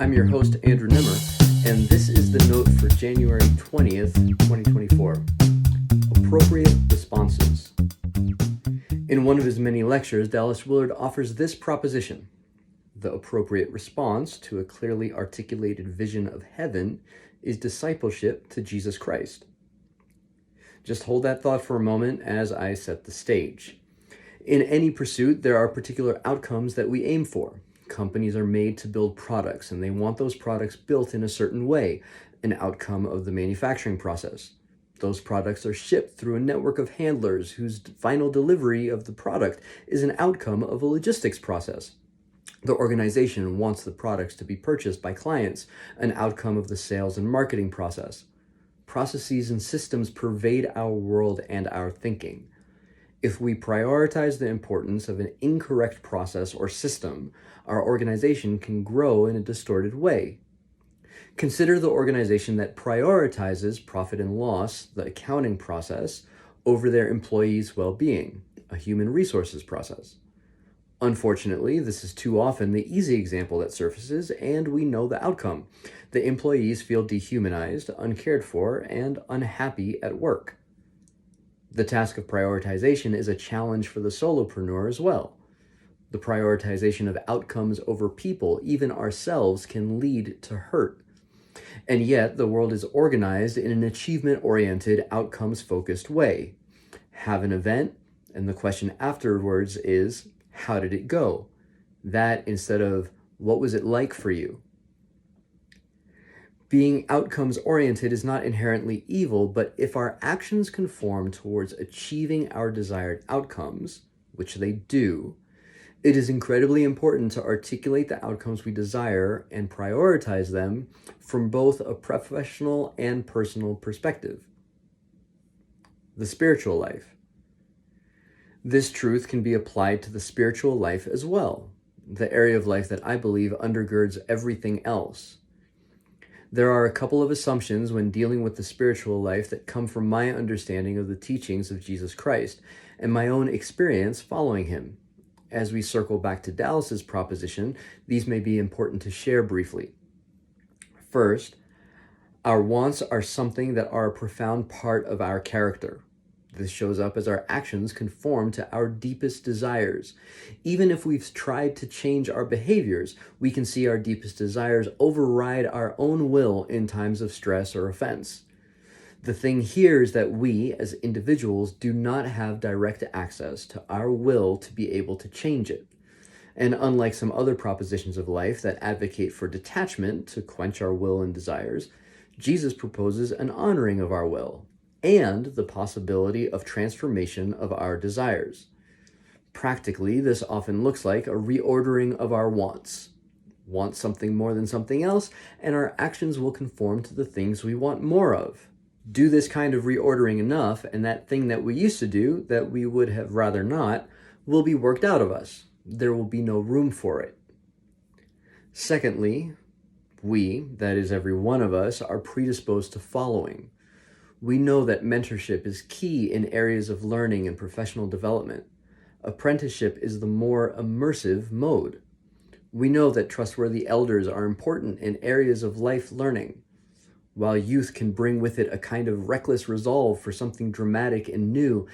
I'm your host, Andrew Nemr, and this is the note for January 20th, 2024. Appropriate responses. In one of his many lectures, Dallas Willard offers this proposition: the appropriate response to a clearly articulated vision of heaven is discipleship to Jesus Christ. Just hold that thought for a moment as I set the stage. In any pursuit, there are particular outcomes that we aim for. Companies are made to build products, and they want those products built in a certain way, an outcome of the manufacturing process. Those products are shipped through a network of handlers whose final delivery of the product is an outcome of a logistics process. The organization wants the products to be purchased by clients, an outcome of the sales and marketing process. Processes and systems pervade our world and our thinking. If we prioritize the importance of an incorrect process or system, our organization can grow in a distorted way. Consider the organization that prioritizes profit and loss, the accounting process, over their employees' well-being, a human resources process. Unfortunately, this is too often the easy example that surfaces, and we know the outcome. The employees feel dehumanized, uncared for, and unhappy at work. The task of prioritization is a challenge for the solopreneur as well. The prioritization of outcomes over people, even ourselves, can lead to hurt. And yet, the world is organized in an achievement-oriented, outcomes-focused way. Have an event, and the question afterwards is, how did it go? That instead of, what was it like for you? Being outcomes-oriented is not inherently evil, but if our actions conform towards achieving our desired outcomes, which they do, it is incredibly important to articulate the outcomes we desire and prioritize them from both a professional and personal perspective. The spiritual life. This truth can be applied to the spiritual life as well, the area of life that I believe undergirds everything else. There are a couple of assumptions when dealing with the spiritual life that come from my understanding of the teachings of Jesus Christ and my own experience following him. As we circle back to Dallas's proposition, these may be important to share briefly. First, our wants are something that are a profound part of our character. This shows up as our actions conform to our deepest desires. Even if we've tried to change our behaviors, we can see our deepest desires override our own will in times of stress or offense. The thing here is that we, as individuals, do not have direct access to our will to be able to change it. And unlike some other propositions of life that advocate for detachment to quench our will and desires, Jesus proposes an honoring of our will and the possibility of transformation of our desires. Practically, this often looks like a reordering of our wants. Want something more than something else, and our actions will conform to the things we want more of. Do this kind of reordering enough, and that thing that we used to do that we would have rather not will be worked out of us. There will be no room for it. Secondly, we, that is every one of us, are predisposed to following. We know that mentorship is key in areas of learning and professional development. Apprenticeship is the more immersive mode. We know that trustworthy elders are important in areas of life learning. While youth can bring with it a kind of reckless resolve for something dramatic and new,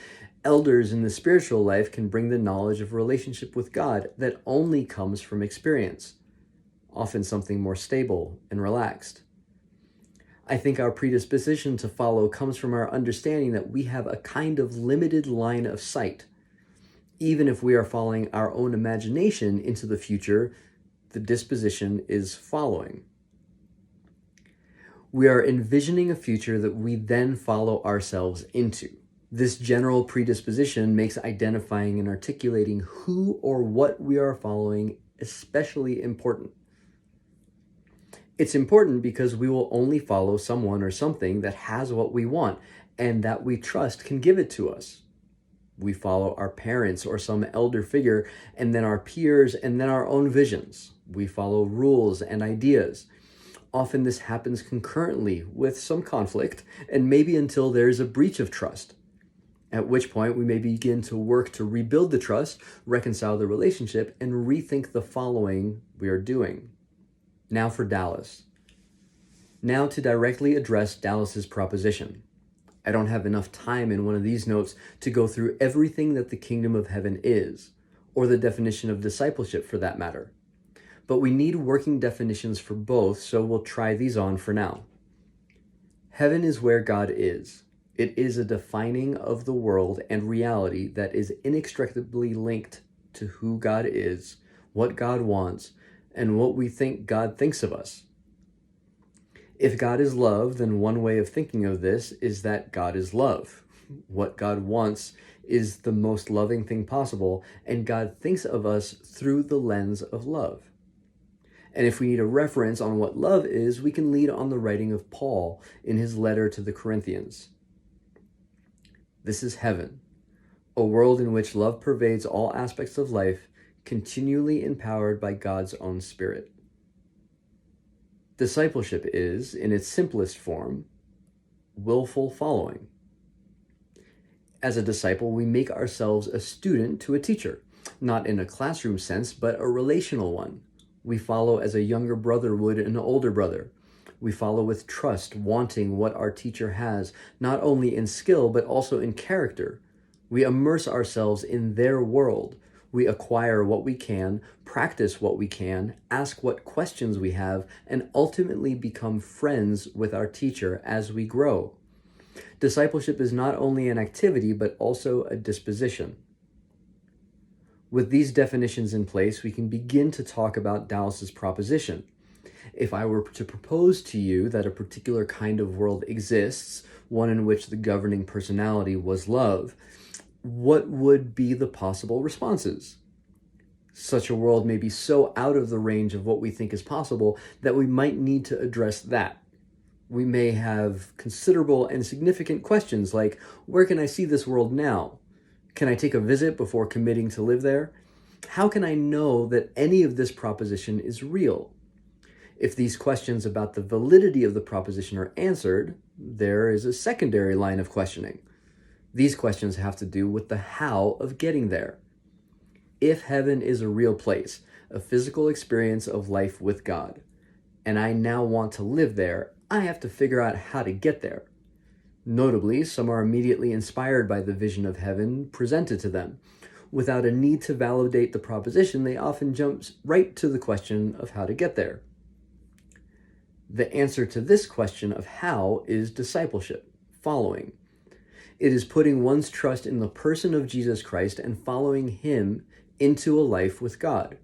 elders in the spiritual life can bring the knowledge of relationship with God that only comes from experience, often something more stable and relaxed. I think our predisposition to follow comes from our understanding that we have a kind of limited line of sight. Even if we are following our own imagination into the future, the disposition is following. We are envisioning a future that we then follow ourselves into. This general predisposition makes identifying and articulating who or what we are following especially important. It's important because we will only follow someone or something that has what we want and that we trust can give it to us. We follow our parents or some elder figure, and then our peers, and then our own visions. We follow rules and ideas. Often this happens concurrently with some conflict, and maybe until there is a breach of trust, at which point we may begin to work to rebuild the trust, reconcile the relationship, and rethink the following we are doing. Now for Dallas. Now to directly address Dallas's proposition. I don't have enough time in one of these notes to go through everything that the kingdom of heaven is, or the definition of discipleship for that matter. But we need working definitions for both, so we'll try these on for now. Heaven is where God is. It is a defining of the world and reality that is inextricably linked to who God is, what God wants, and what we think God thinks of us. If God is love, then one way of thinking of this is that God is love. What God wants is the most loving thing possible, and God thinks of us through the lens of love. And if we need a reference on what love is, we can lead on the writing of Paul in his letter to the Corinthians. This is heaven, a world in which love pervades all aspects of life, continually empowered by God's own Spirit. Discipleship is, in its simplest form, willful following. As a disciple, we make ourselves a student to a teacher, not in a classroom sense, but a relational one. We follow as a younger brother would an older brother. We follow with trust, wanting what our teacher has, not only in skill, but also in character. We immerse ourselves in their world. We acquire what we can, practice what we can, ask what questions we have, and ultimately become friends with our teacher as we grow. Discipleship is not only an activity, but also a disposition. With these definitions in place, we can begin to talk about Dallas's proposition. If I were to propose to you that a particular kind of world exists, one in which the governing personality was love, what would be the possible responses? Such a world may be so out of the range of what we think is possible that we might need to address that. We may have considerable and significant questions like, where can I see this world now? Can I take a visit before committing to live there? How can I know that any of this proposition is real? If these questions about the validity of the proposition are answered, there is a secondary line of questioning. These questions have to do with the how of getting there. If heaven is a real place, a physical experience of life with God, and I now want to live there, I have to figure out how to get there. Notably, some are immediately inspired by the vision of heaven presented to them. Without a need to validate the proposition, they often jump right to the question of how to get there. The answer to this question of how is discipleship, following. It is putting one's trust in the person of Jesus Christ and following him into a life with God.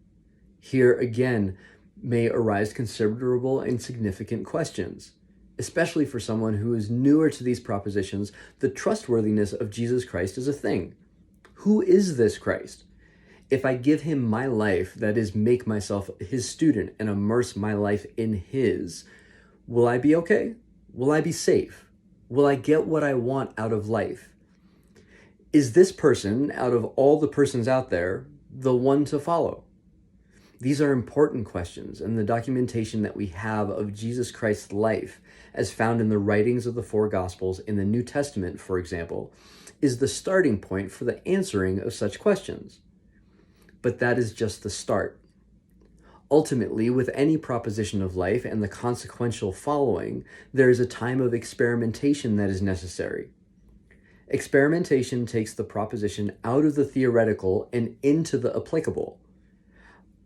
Here again may arise considerable and significant questions, especially for someone who is newer to these propositions. The trustworthiness of Jesus Christ is a thing. Who is this Christ? If I give him my life, that is, make myself his student and immerse my life in his, will I be okay? Will I be safe? Will I get what I want out of life? Is this person, out of all the persons out there, the one to follow? These are important questions, and the documentation that we have of Jesus Christ's life, as found in the writings of the four Gospels in the New Testament, for example, is the starting point for the answering of such questions. But that is just the start. Ultimately, with any proposition of life and the consequential following, there is a time of experimentation that is necessary. Experimentation takes the proposition out of the theoretical and into the applicable.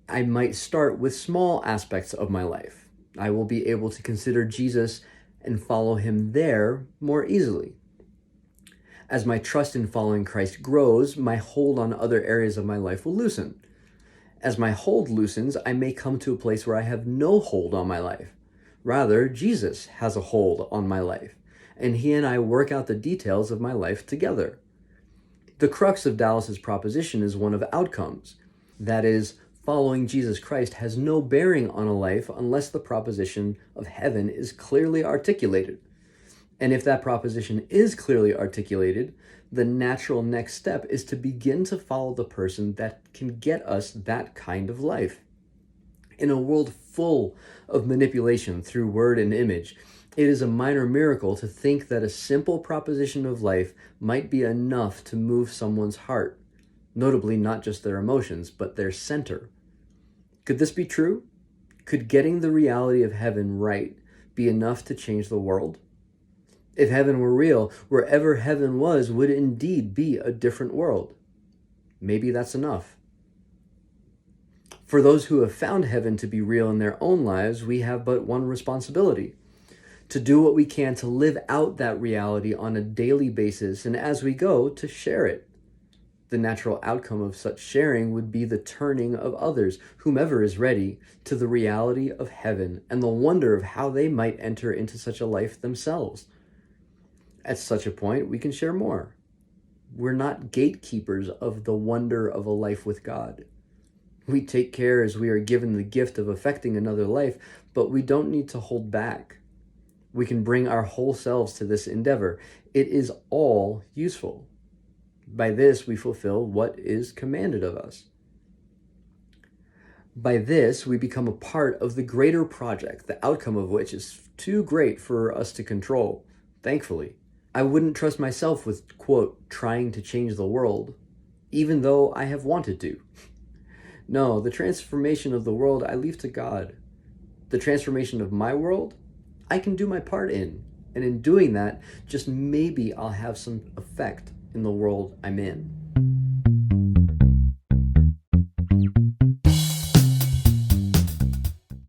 I might start with small aspects of my life. I will be able to consider Jesus and follow him there more easily. As my trust in following Christ grows, my hold on other areas of my life will loosen. As my hold loosens, I may come to a place where I have no hold on my life. Rather, Jesus has a hold on my life, and he and I work out the details of my life together. The crux of Dallas's proposition is one of outcomes. That is, following Jesus Christ has no bearing on a life unless the proposition of heaven is clearly articulated. And if that proposition is clearly articulated, the natural next step is to begin to follow the person that can get us that kind of life. In a world full of manipulation through word and image, it is a minor miracle to think that a simple proposition of life might be enough to move someone's heart, notably not just their emotions, but their center. Could this be true? Could getting the reality of heaven right be enough to change the world? If heaven were real, wherever heaven was would indeed be a different world. Maybe that's enough. For those who have found heaven to be real in their own lives, we have but one responsibility: to do what we can to live out that reality on a daily basis, and as we go, to share it. The natural outcome of such sharing would be the turning of others, whomever is ready, to the reality of heaven and the wonder of how they might enter into such a life themselves. At such a point, we can share more. We're not gatekeepers of the wonder of a life with God. We take care as we are given the gift of affecting another life, but we don't need to hold back. We can bring our whole selves to this endeavor. It is all useful. By this, we fulfill what is commanded of us. By this, we become a part of the greater project, the outcome of which is too great for us to control, thankfully. I wouldn't trust myself with, quote, trying to change the world, even though I have wanted to. No, the transformation of the world I leave to God. The transformation of my world, I can do my part in. And in doing that, just maybe I'll have some effect in the world I'm in.